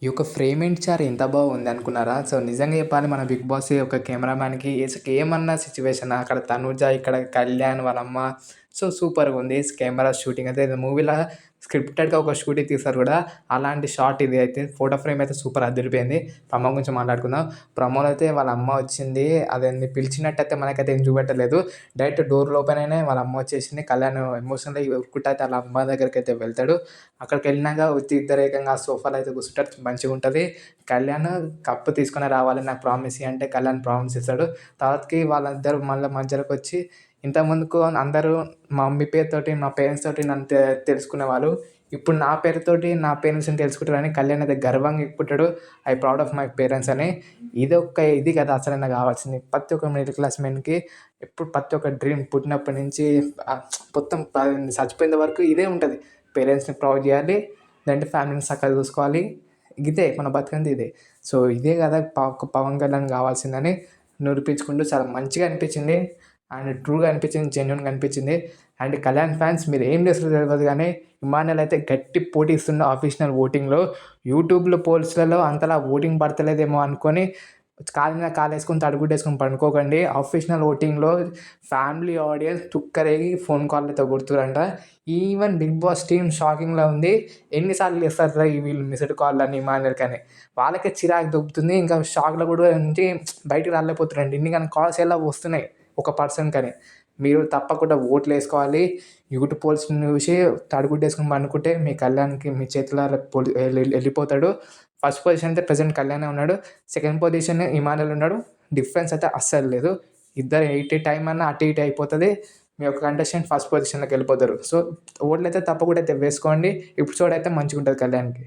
ఈ యొక్క ఫ్రేమ్ ఏంటి సార్ ఎంత బాగుంది అనుకున్నారా? సో, నిజంగా చెప్పాలి మన 'బిగ్ బాస్' యొక్క కెమెరామ్యాన్‌కి ఏమన్నా సిట్యుయేషన్ అక్కడ తనుజ, ఇక్కడ కళ్యాణ్ వాళ్ళమ్మ సో, సూపర్‌గుంది. కెమెరా షూటింగ్ అయితే ఇది మూవీలా స్క్రిప్టెడ్‌గా ఒక షూటింగ్ తీశారు గూడా. అలాంటి షాట్ ఇది అయితే. ఫోటో ఫ్రేమ్ అయితే సూపర్ అదిరిపోయింది. ప్రమో గురించి మాట్లాడుకుందాం. ప్రమోలో అయితే వాళ్ళ అమ్మ వచ్చింది. అదేంది పిలిచినట్టయితే మనకైతే ఏం చూపెట్టలేదు. డైరెక్ట్ డోర్ ఓపెన్ అయినాయి వాళ్ళ అమ్మ వచ్చేసింది. కళ్యాణ్ ఎమోషనల్ అయ్యి ఉరుక్కుంటా అయితే వాళ్ళ అమ్మ దగ్గరికైతే వెళ్తాడు. అక్కడికెళ్ళినాక ఇద్దరు ఏకంగా ఆ సోఫాలో అయితే కూర్చుంటారు. మంచిగుంటది. కళ్యాణ్ కప్పు తీసుకొని రావాలి నాకు ప్రామిస్ చెయ్యి అంటే కళ్యాణ్ ప్రామిస్ ఇస్తాడు. తర్వాతకి వాళ్ళిద్దరూ మళ్ళా మధ్యలోకొచ్చి ఇంతకు ముందుకు అందరూ మా మమ్మీ పేరుతోటి, మా పేరెంట్స్ తోటి నన్ను తెలుసుకునేవాళ్ళు. ఇప్పుడు నా పేరుతోటి నా పేరెంట్స్‌ని తెలుసుకుంటారని కళ్యాణ్ అయితే గర్వంగా చెప్పుకుంటాడు. I proud of my parents అని. ఇది కదా అసలైన కావాల్సింది. ప్రతి ఒక్క మిడిల్ క్లాస్ మెన్‌కి ఎప్పుడు ప్రతి ఒక్క డ్రీమ్ పుట్టినప్పటి నుంచి మొత్తం చచ్చిపోయేంత వరకు ఇదే ఉంటది. పేరెంట్స్‌ని ప్రౌడ్ చేయాలి. లేదంటే ఫ్యామిలీని చక్కగా చూసుకోవాలి. ఇదే మన బతుకంతా ఇదే. సో, ఇదే కదా పవన్ కళ్యాణ్ కావాల్సిందని నిరూపించుకుంటూ చాలా మంచిగా అనిపించింది. అండ్ ట్రూగా అనిపించింది. జెన్యూన్‌గా అనిపించింది. అండ్ కళ్యాణ్ ఫ్యాన్స్ మీరు ఏం చేస్తారో తెలవదు గానీ, ఇమ్మాన్యుల్ అయితే గట్టి పోటీ ఇస్తుండు అఫీషియల్ ఓటింగ్‌లో. యూట్యూబ్‌లో పోల్స్‌లలో అంతలా ఓటింగ్ పడతలేదేమో అనుకోని కాలు మీద కాలేసుకొని తడిగుడ్డేసుకొని పండుకోకండి. అఫీషియల్ ఓటింగ్‌లో ఫ్యామిలీ ఆడియన్స్ తుక్కరేగి ఫోన్ కాల్‌లతో కొడుతుర్రంట. ఈవెన్ 'బిగ్ బాస్' టీమ్ షాకింగ్‌లో ఉంది. ఎన్ని సార్లు చేస్తార్రా వీళ్ళు మిస్డ్ కాల్‌లని ఇమ్మాన్యుల్‌కని. వాళ్ళకే చిరాకు దొబ్బుతుంది. ఇంకా షాక్‌లో కూడా నుంచి బయటికి రాలేకపోతుర్రంట. ఇన్ని కాల్స్ ఎలా వస్తున్నాయి ఒక పర్సన్‌కని. మీరు తప్పకుండా ఓట్లేసుకోవాలి. యూట్యూబ్ పోల్స్‌ని చూసి తడిగుడ్డేసుకొని పండుకుంటే మీ కళ్యాణ్‌కి మీ చేతులారా ఎళ్ళిపోతాడు. ఫస్ట్ పొజిషన్ అయితే ప్రెజెంట్ కళ్యాణే ఉన్నాడు. సెకండ్ పొజిషన్ ఇమానుయల్ ఉన్నాడు. డిఫరెన్స్ అయితే అస్సలు లేదు. ఇద్దరు 80 టైమ్ అన్నా అటు ఇటు అయిపోతది. మీ యొక్క కంటెస్టెంట్ ఫస్ట్ పొజిషన్‌లోకి వెళ్ళిపోతారు. సో, ఓట్లయితే తప్పకుండా అయితే వేసుకోండి. ఎపిసోడ్ అయితే మంచిగుంటది కళ్యాణ్‌కి.